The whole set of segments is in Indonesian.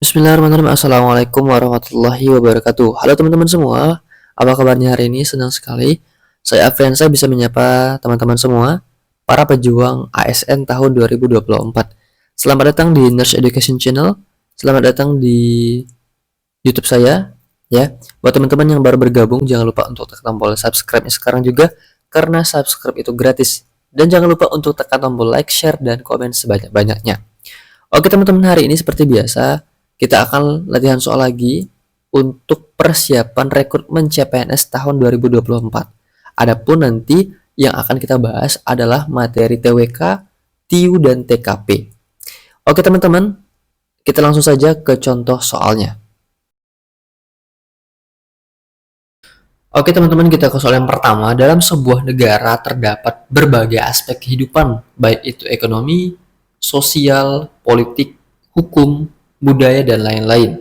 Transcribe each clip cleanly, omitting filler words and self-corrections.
Bismillahirrahmanirrahim. Assalamualaikum warahmatullahi wabarakatuh. Halo teman-teman semua, apa kabarnya hari ini? Senang sekali saya Afriansa bisa menyapa teman-teman semua, para pejuang ASN tahun 2024. Selamat datang di Nurse Education Channel. Selamat datang di YouTube saya. Ya, buat teman-teman yang baru bergabung, jangan lupa untuk tekan tombol subscribe-nya sekarang juga, karena subscribe itu gratis. Dan jangan lupa untuk tekan tombol like, share, dan komen sebanyak-banyaknya. Oke teman-teman, hari ini seperti biasa kita akan latihan soal lagi untuk persiapan rekrutmen CPNS tahun 2024. Adapun nanti yang akan kita bahas adalah materi TWK, TIU, dan TKP. Oke teman-teman, kita langsung saja ke contoh soalnya. Oke teman-teman, kita ke soal yang pertama. Dalam sebuah negara terdapat berbagai aspek kehidupan, baik itu ekonomi, sosial, politik, hukum, budaya, dan lain-lain.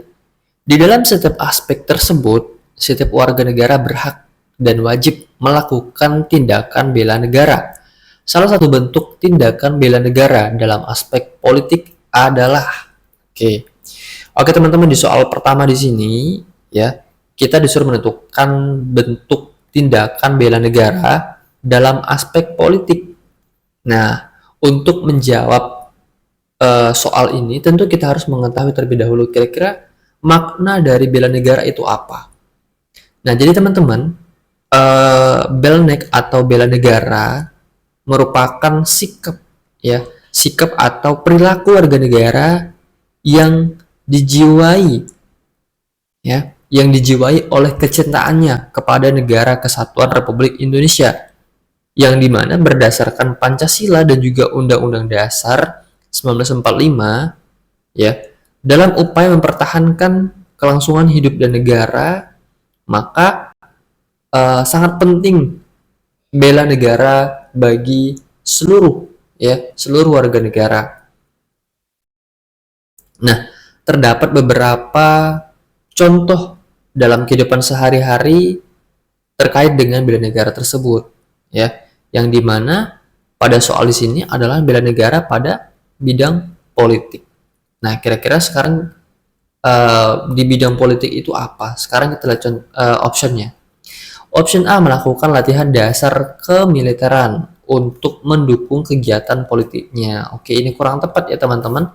Di dalam setiap aspek tersebut, setiap warga negara berhak dan wajib melakukan tindakan bela negara. Salah satu bentuk tindakan bela negara dalam aspek politik adalah Oke teman-teman, di soal pertama di sini ya, kita disuruh menentukan bentuk tindakan bela negara dalam aspek politik. Nah, untuk menjawab soal ini, tentu kita harus mengetahui terlebih dahulu kira-kira makna dari bela negara itu apa. Nah, jadi teman-teman, belnek atau bela negara merupakan sikap atau perilaku warga negara yang dijiwai oleh kecintaannya kepada negara kesatuan Republik Indonesia, yang dimana berdasarkan Pancasila dan juga Undang-Undang Dasar 1945 dalam upaya mempertahankan kelangsungan hidup dan negara, maka sangat penting bela negara bagi seluruh warga negara. Nah, terdapat beberapa contoh dalam kehidupan sehari-hari terkait dengan bela negara tersebut, yang dimana pada soal di sini adalah bela negara pada bidang politik. Nah, kira-kira sekarang di bidang politik itu apa? Sekarang kita lihat optionnya. Option A, melakukan latihan dasar kemiliteran untuk mendukung kegiatan politiknya. Oke, ini kurang tepat ya teman-teman.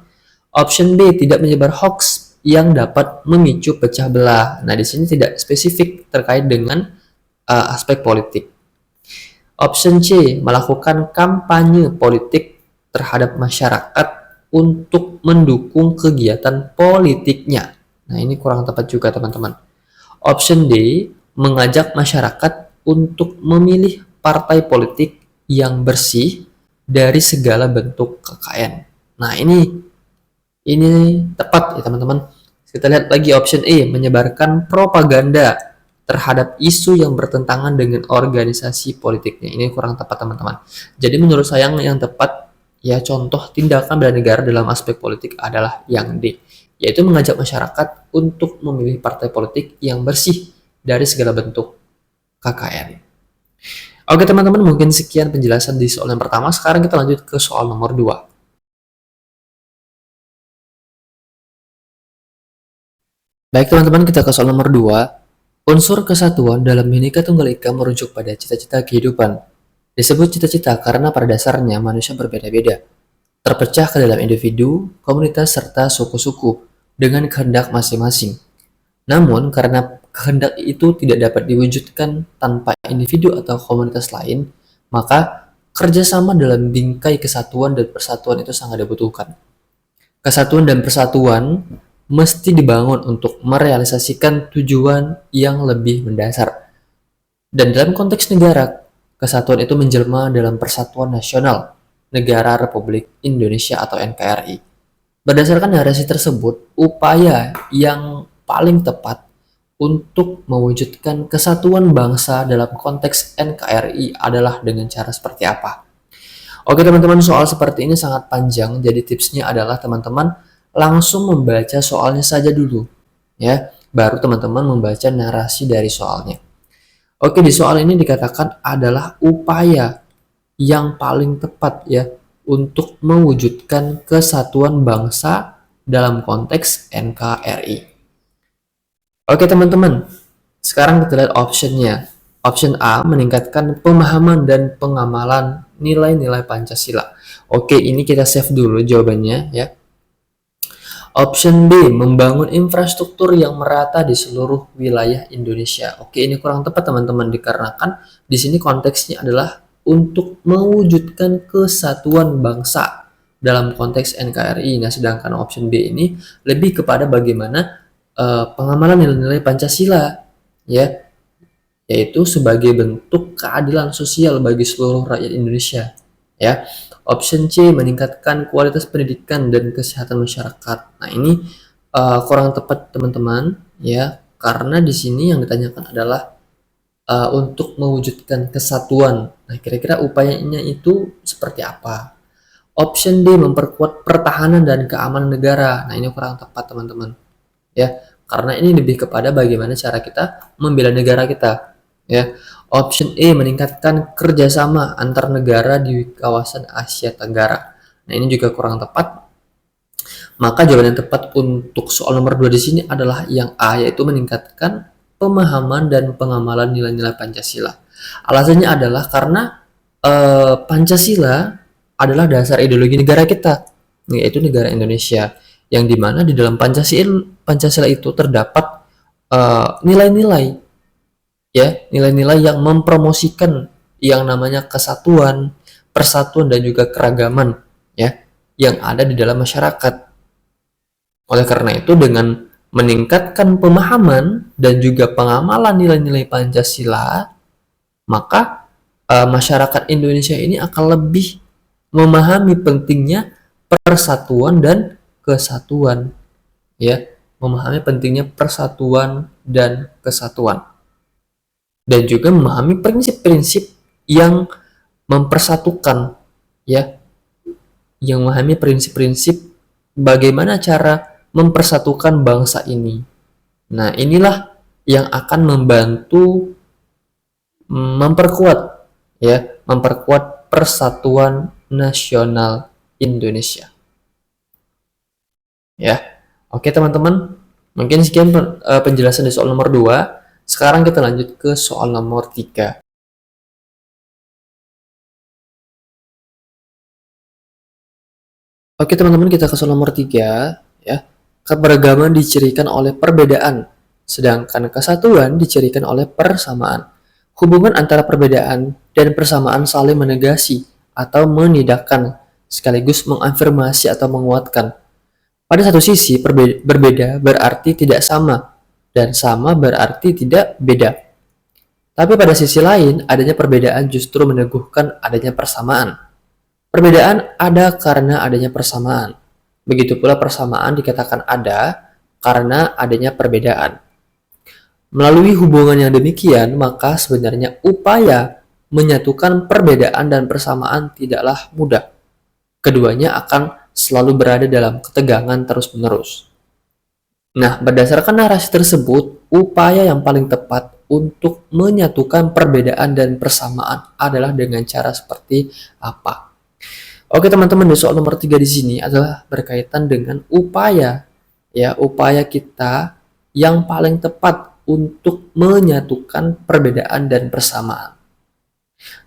Option B, tidak menyebar hoax yang dapat memicu pecah belah. Nah, di sini tidak spesifik terkait dengan aspek politik. Option C, melakukan kampanye politik terhadap masyarakat untuk mendukung kegiatan politiknya. Nah, ini kurang tepat juga teman-teman. Option D, mengajak masyarakat untuk memilih partai politik yang bersih dari segala bentuk KKN. Nah, ini tepat ya teman-teman. Kita lihat lagi option E, menyebarkan propaganda terhadap isu yang bertentangan dengan organisasi politiknya. Ini kurang tepat teman-teman. Jadi menurut saya yang tepat contoh tindakan bela negara dalam aspek politik adalah yang D, yaitu mengajak masyarakat untuk memilih partai politik yang bersih dari segala bentuk KKN. Oke teman-teman, mungkin sekian penjelasan di soal yang pertama. Sekarang kita lanjut ke soal nomor 2. Baik teman-teman, kita ke soal nomor 2. Unsur kesatuan dalam Bhinneka Tunggal Ika merujuk pada cita-cita kehidupan. Disebut cita-cita karena pada dasarnya manusia berbeda-beda, terpecah ke dalam individu, komunitas, serta suku-suku dengan kehendak masing-masing. Namun, karena kehendak itu tidak dapat diwujudkan tanpa individu atau komunitas lain, maka kerjasama dalam bingkai kesatuan dan persatuan itu sangat dibutuhkan. Kesatuan dan persatuan mesti dibangun untuk merealisasikan tujuan yang lebih mendasar. Dan dalam konteks negara, kesatuan itu menjelma dalam Persatuan Nasional Negara Republik Indonesia atau NKRI. Berdasarkan narasi tersebut, upaya yang paling tepat untuk mewujudkan kesatuan bangsa dalam konteks NKRI adalah dengan cara seperti apa? Oke teman-teman, soal seperti ini sangat panjang, jadi tipsnya adalah teman-teman langsung membaca soalnya saja dulu, baru teman-teman membaca narasi dari soalnya. Oke, di soal ini dikatakan adalah upaya yang paling tepat untuk mewujudkan kesatuan bangsa dalam konteks NKRI. Oke teman-teman, sekarang kita lihat optionnya. Option A meningkatkan pemahaman dan pengamalan nilai-nilai Pancasila. Oke, ini kita save dulu jawabannya ya. Option B membangun infrastruktur yang merata di seluruh wilayah Indonesia. Oke, ini kurang tepat teman-teman dikarenakan di sini konteksnya adalah untuk mewujudkan kesatuan bangsa dalam konteks NKRI. Nah, sedangkan option B ini lebih kepada bagaimana pengamalan nilai-nilai Pancasila ya, yaitu sebagai bentuk keadilan sosial bagi seluruh rakyat Indonesia ya. Option C meningkatkan kualitas pendidikan dan kesehatan masyarakat. Nah, ini kurang tepat teman-teman ya, karena di sini yang ditanyakan adalah untuk mewujudkan kesatuan. Nah, kira-kira upayanya itu seperti apa? Option D memperkuat pertahanan dan keamanan negara. Nah, ini kurang tepat teman-teman ya, karena ini lebih kepada bagaimana cara kita membela negara kita ya. Option E meningkatkan kerjasama antar negara di kawasan Asia Tenggara. Nah, ini juga kurang tepat. Maka jawaban yang tepat untuk soal nomor 2 di sini adalah yang A, yaitu meningkatkan pemahaman dan pengamalan nilai-nilai Pancasila. Alasannya adalah karena Pancasila adalah dasar ideologi negara kita, yaitu negara Indonesia, yang dimana di dalam Pancasila itu terdapat nilai-nilai ya, nilai-nilai yang mempromosikan yang namanya kesatuan, persatuan dan juga keragaman ya, yang ada di dalam masyarakat. Oleh karena itu, dengan meningkatkan pemahaman dan juga pengamalan nilai-nilai Pancasila, maka masyarakat Indonesia ini akan lebih memahami pentingnya persatuan dan kesatuan ya, memahami pentingnya persatuan dan kesatuan, dan juga memahami prinsip-prinsip yang mempersatukan ya, yang memahami prinsip-prinsip bagaimana cara mempersatukan bangsa ini. Nah, inilah yang akan membantu memperkuat ya, memperkuat persatuan nasional Indonesia. Ya. Oke teman-teman, mungkin sekian penjelasan di soal nomor 2. Sekarang kita lanjut ke soal nomor 3. Oke teman-teman, kita ke soal nomor 3 ya. Keberagaman dicirikan oleh perbedaan, sedangkan kesatuan dicirikan oleh persamaan. Hubungan antara perbedaan dan persamaan saling menegasi atau menidakkan, sekaligus mengafirmasi atau menguatkan. Pada satu sisi, berbeda berarti tidak sama, dan sama berarti tidak beda. Tapi pada sisi lain, adanya perbedaan justru meneguhkan adanya persamaan. Perbedaan ada karena adanya persamaan. Begitu pula persamaan dikatakan ada karena adanya perbedaan. Melalui hubungan yang demikian, maka sebenarnya upaya menyatukan perbedaan dan persamaan tidaklah mudah. Keduanya akan selalu berada dalam ketegangan terus-menerus. Nah, berdasarkan narasi tersebut, upaya yang paling tepat untuk menyatukan perbedaan dan persamaan adalah dengan cara seperti apa? Oke teman-teman, di soal nomor 3 di sini adalah berkaitan dengan upaya ya, upaya kita yang paling tepat untuk menyatukan perbedaan dan persamaan.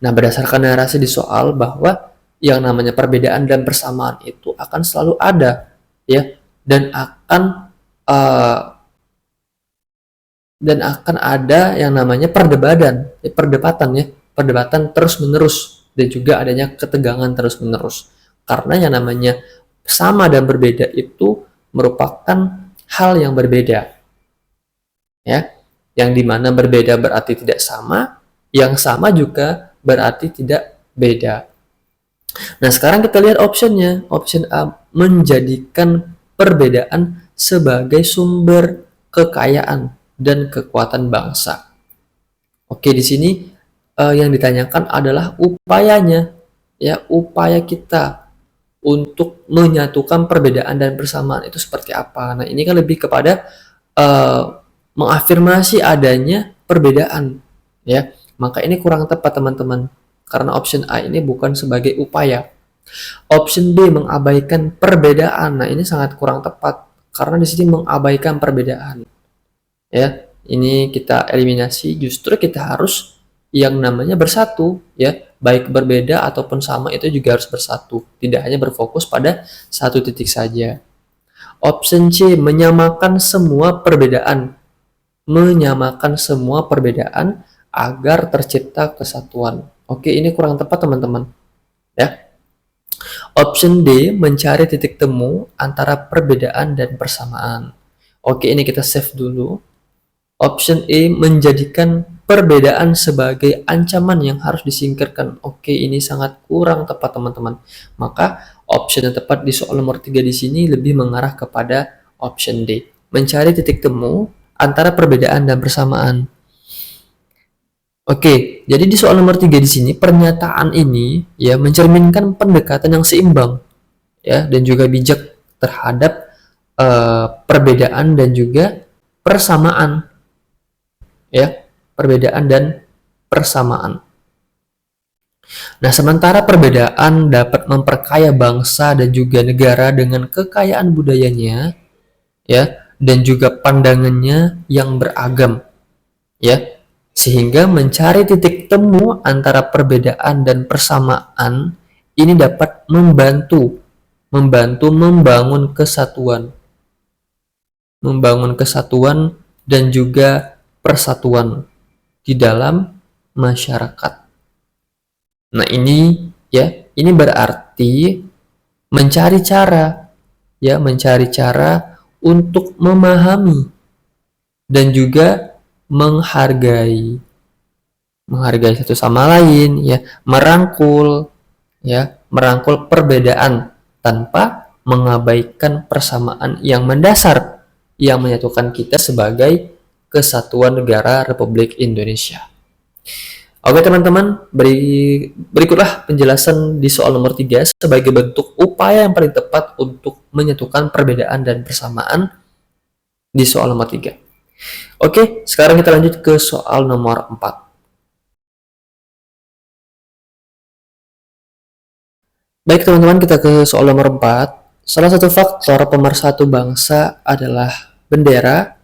Nah, berdasarkan narasi di soal bahwa yang namanya perbedaan dan persamaan itu akan selalu ada ya, dan akan ada yang namanya perdebatan terus menerus, dan juga adanya ketegangan terus menerus, karena yang namanya sama dan berbeda itu merupakan hal yang berbeda ya, yang dimana berbeda berarti tidak sama, yang sama juga berarti tidak beda. Nah, sekarang kita lihat optionnya. Option A menjadikan perbedaan sebagai sumber kekayaan dan kekuatan bangsa. Oke, di sini yang ditanyakan adalah upayanya, ya, upaya kita untuk menyatukan perbedaan dan persamaan itu seperti apa. Nah, ini kan lebih kepada mengafirmasi adanya perbedaan, ya. Maka ini kurang tepat teman-teman, karena option A ini bukan sebagai upaya. Option B mengabaikan perbedaan. Nah, ini sangat kurang tepat karena di sini mengabaikan perbedaan. Ya, ini kita eliminasi, justru kita harus yang namanya bersatu, ya. Baik berbeda ataupun sama itu juga harus bersatu, tidak hanya berfokus pada satu titik saja. Option C menyamakan semua perbedaan. Menyamakan semua perbedaan agar tercipta kesatuan. Oke, ini kurang tepat teman-teman. Ya. Option D mencari titik temu antara perbedaan dan persamaan. Oke, ini kita save dulu. Option E menjadikan perbedaan sebagai ancaman yang harus disingkirkan. Oke, ini sangat kurang tepat teman-teman. Maka option yang tepat di soal nomor 3 di sini lebih mengarah kepada option D. Mencari titik temu antara perbedaan dan persamaan. Oke, jadi di soal nomor 3 di sini pernyataan ini ya mencerminkan pendekatan yang seimbang ya dan juga bijak terhadap perbedaan dan juga persamaan. Ya, perbedaan dan persamaan. Nah, sementara perbedaan dapat memperkaya bangsa dan juga negara dengan kekayaan budayanya, ya, dan juga pandangannya yang beragam, ya, sehingga mencari titik temu antara perbedaan dan persamaan ini dapat membantu membangun kesatuan dan juga persatuan di dalam masyarakat. Nah, ini berarti mencari cara untuk memahami dan juga menghargai satu sama lain ya, merangkul perbedaan tanpa mengabaikan persamaan yang mendasar yang menyatukan kita sebagai Kesatuan Negara Republik Indonesia. Oke teman-teman, berikutlah penjelasan di soal nomor 3 sebagai bentuk upaya yang paling tepat untuk menyatukan perbedaan dan persamaan di soal nomor 3. Oke, sekarang kita lanjut ke soal nomor 4. Baik teman-teman, kita ke soal nomor 4. Salah satu faktor pemersatu bangsa adalah bendera,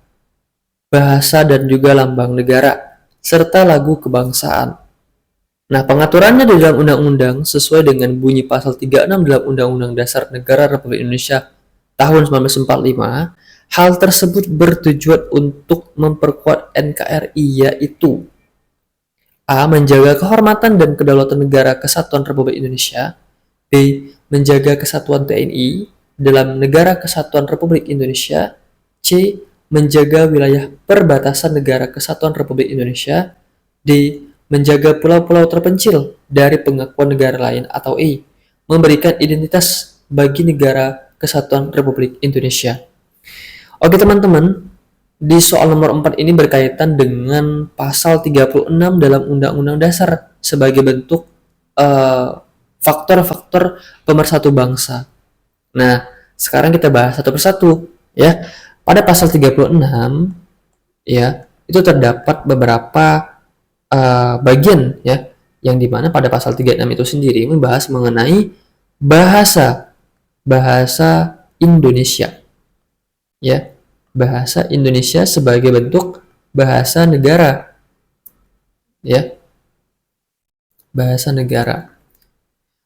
bahasa dan juga lambang negara, serta lagu kebangsaan. Nah, pengaturannya di dalam undang-undang sesuai dengan bunyi pasal 36 dalam Undang-Undang Dasar Negara Republik Indonesia tahun 1945, hal tersebut bertujuan untuk memperkuat NKRI, yaitu A. Menjaga kehormatan dan kedaulatan negara kesatuan Republik Indonesia. B. Menjaga kesatuan TNI dalam negara kesatuan Republik Indonesia. C. Menjaga wilayah perbatasan negara kesatuan Republik Indonesia. D. Menjaga pulau-pulau terpencil dari pengakuan negara lain. Atau E. Memberikan identitas bagi negara kesatuan Republik Indonesia. Oke teman-teman, di soal nomor 4 ini berkaitan dengan pasal 36 dalam Undang-Undang Dasar sebagai bentuk faktor-faktor pemersatu bangsa. Nah, sekarang kita bahas satu persatu ya. Pada pasal 36 ya, itu terdapat beberapa bagian ya, yang dimana pada pasal 36 itu sendiri membahas mengenai bahasa Indonesia ya, bahasa Indonesia sebagai bentuk bahasa negara ya, bahasa negara.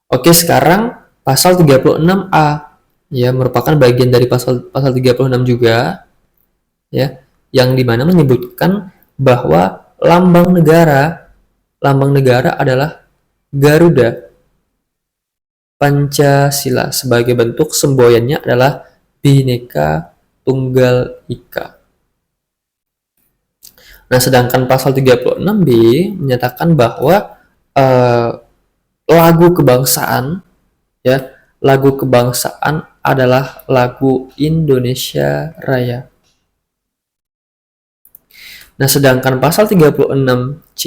Oke, sekarang pasal 36A ya merupakan bagian dari pasal 36 juga ya, yang dimana menyebutkan bahwa lambang negara adalah Garuda Pancasila, sebagai bentuk semboyannya adalah Bhinneka Tunggal Ika. Nah, sedangkan pasal 36B menyatakan bahwa lagu kebangsaan ya, lagu kebangsaan adalah lagu Indonesia Raya. Nah, sedangkan pasal 36C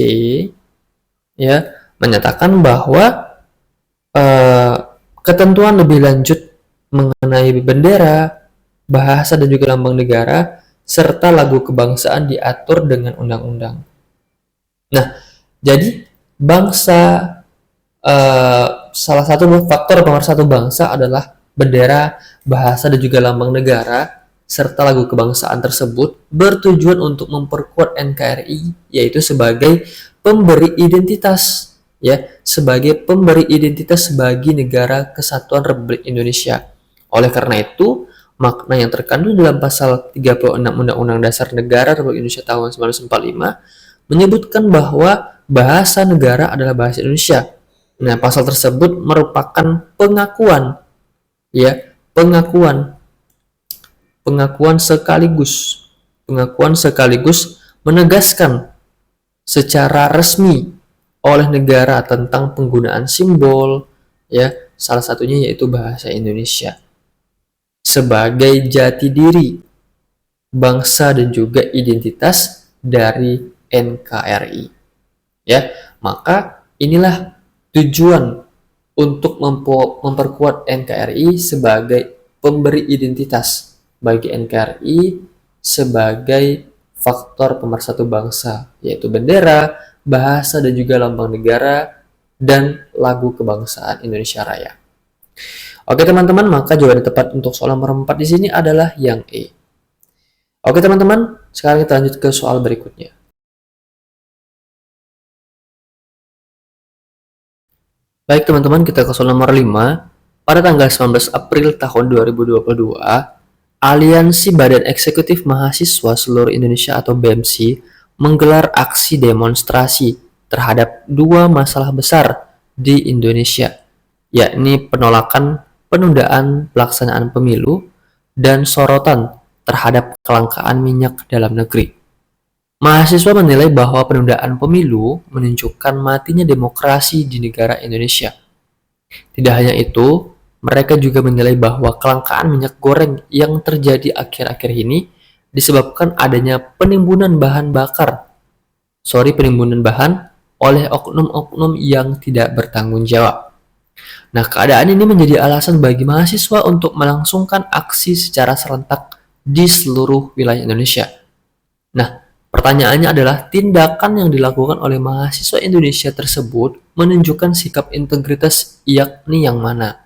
ya menyatakan bahwa ketentuan lebih lanjut mengenai bendera, bahasa dan juga lambang negara serta lagu kebangsaan diatur dengan undang-undang. Nah, jadi bangsa salah satu faktor pemersatu bangsa adalah bendera, bahasa, dan juga lambang negara serta lagu kebangsaan tersebut bertujuan untuk memperkuat NKRI, yaitu sebagai pemberi identitas, ya, sebagai pemberi identitas bagi negara kesatuan Republik Indonesia. Oleh karena itu, makna yang terkandung dalam pasal 36 Undang-Undang Dasar Negara Republik Indonesia tahun 1945 menyebutkan bahwa bahasa negara adalah bahasa Indonesia. Nah, pasal tersebut merupakan pengakuan, ya, pengakuan sekaligus menegaskan secara resmi oleh negara tentang penggunaan simbol, ya, salah satunya yaitu bahasa Indonesia sebagai jati diri bangsa dan juga identitas dari NKRI, ya. Maka inilah tujuan untuk memperkuat NKRI sebagai pemberi identitas bagi NKRI sebagai faktor pemersatu bangsa, yaitu bendera, bahasa, dan juga lambang negara, dan lagu kebangsaan Indonesia Raya. Oke teman-teman, maka jawaban yang tepat untuk soal nomor 4 di sini adalah yang E. Oke teman-teman, sekarang kita lanjut ke soal berikutnya. Baik teman-teman, kita ke soal nomor 5. Pada tanggal 19 April tahun 2022, Aliansi Badan Eksekutif Mahasiswa Seluruh Indonesia atau BEMSI menggelar aksi demonstrasi terhadap dua masalah besar di Indonesia, yakni penolakan penundaan pelaksanaan pemilu dan sorotan terhadap kelangkaan minyak dalam negeri. Mahasiswa menilai bahwa penundaan pemilu menunjukkan matinya demokrasi di negara Indonesia. Tidak hanya itu, mereka juga menilai bahwa kelangkaan minyak goreng yang terjadi akhir-akhir ini disebabkan adanya penimbunan bahan oleh oknum-oknum yang tidak bertanggung jawab. Nah, keadaan ini menjadi alasan bagi mahasiswa untuk melangsungkan aksi secara serentak di seluruh wilayah Indonesia. Nah, pertanyaannya adalah tindakan yang dilakukan oleh mahasiswa Indonesia tersebut menunjukkan sikap integritas yakni yang mana?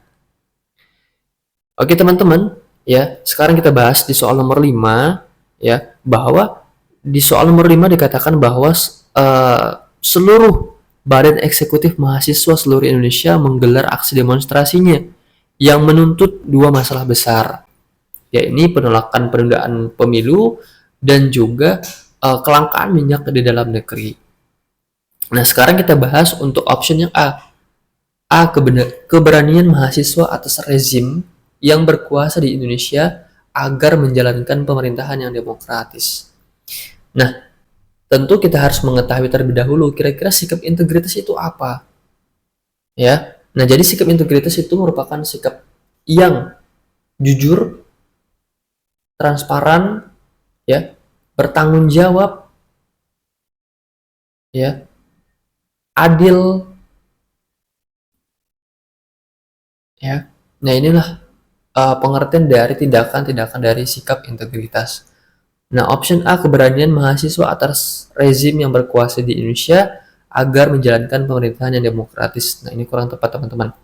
Oke teman-teman, ya, sekarang kita bahas di soal nomor 5, ya, bahwa di soal nomor 5 dikatakan bahwa seluruh Badan Eksekutif Mahasiswa seluruh Indonesia menggelar aksi demonstrasinya yang menuntut dua masalah besar, yakni penolakan penundaan pemilu dan juga kelangkaan minyak di dalam negeri. Nah, sekarang kita bahas untuk option yang A. Keberanian mahasiswa atas rezim yang berkuasa di Indonesia agar menjalankan pemerintahan yang demokratis. Nah, tentu kita harus mengetahui terlebih dahulu kira-kira sikap integritas itu apa. Ya. Nah, jadi sikap integritas itu merupakan sikap yang jujur, transparan, ya, bertanggung jawab, ya, adil, ya. Nah, inilah pengertian dari tindakan-tindakan dari sikap integritas. Nah, option A, keberanian mahasiswa atas rezim yang berkuasa di Indonesia agar menjalankan pemerintahan yang demokratis. Nah, ini kurang tepat teman-teman.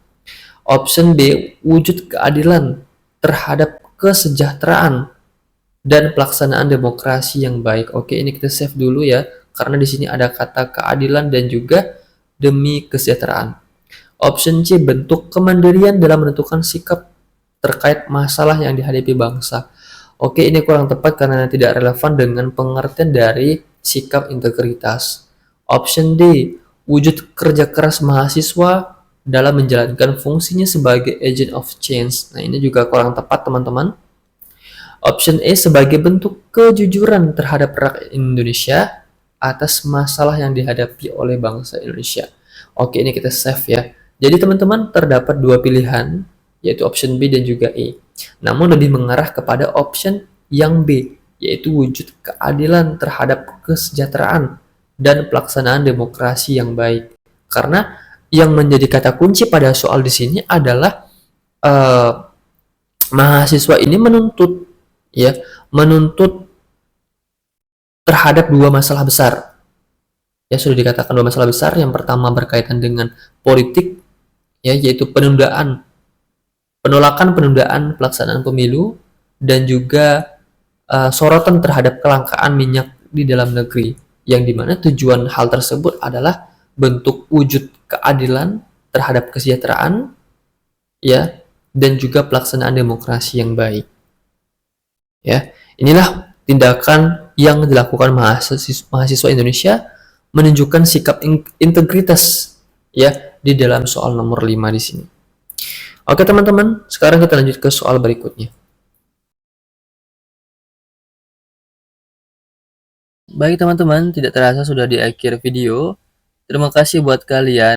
Option B, wujud keadilan terhadap kesejahteraan dan pelaksanaan demokrasi yang baik. Oke, ini kita save dulu ya, karena di sini ada kata keadilan dan juga demi kesejahteraan. Option C, bentuk kemandirian dalam menentukan sikap terkait masalah yang dihadapi bangsa. Oke, ini kurang tepat karena tidak relevan dengan pengertian dari sikap integritas. Option D, wujud kerja keras mahasiswa dalam menjalankan fungsinya sebagai agent of change. Nah, ini juga kurang tepat teman-teman. Option E, sebagai bentuk kejujuran terhadap rakyat Indonesia atas masalah yang dihadapi oleh bangsa Indonesia. Oke, ini kita save ya. Jadi teman-teman, terdapat dua pilihan, yaitu option B dan juga E. Namun lebih mengarah kepada option yang B, yaitu wujud keadilan terhadap kesejahteraan dan pelaksanaan demokrasi yang baik. Karena yang menjadi kata kunci pada soal di sini adalah mahasiswa ini menuntut terhadap dua masalah besar. Ya, sudah dikatakan dua masalah besar. Yang pertama berkaitan dengan politik, ya, yaitu penolakan penundaan pelaksanaan pemilu dan juga sorotan terhadap kelangkaan minyak di dalam negeri, yang dimana tujuan hal tersebut adalah bentuk wujud keadilan terhadap kesejahteraan, ya, dan juga pelaksanaan demokrasi yang baik. Ya, inilah tindakan yang dilakukan mahasiswa Indonesia menunjukkan sikap integritas, ya, di dalam soal nomor 5 di sini. Oke teman-teman, sekarang kita lanjut ke soal berikutnya. Baik teman-teman, tidak terasa sudah di akhir video. Terima kasih buat kalian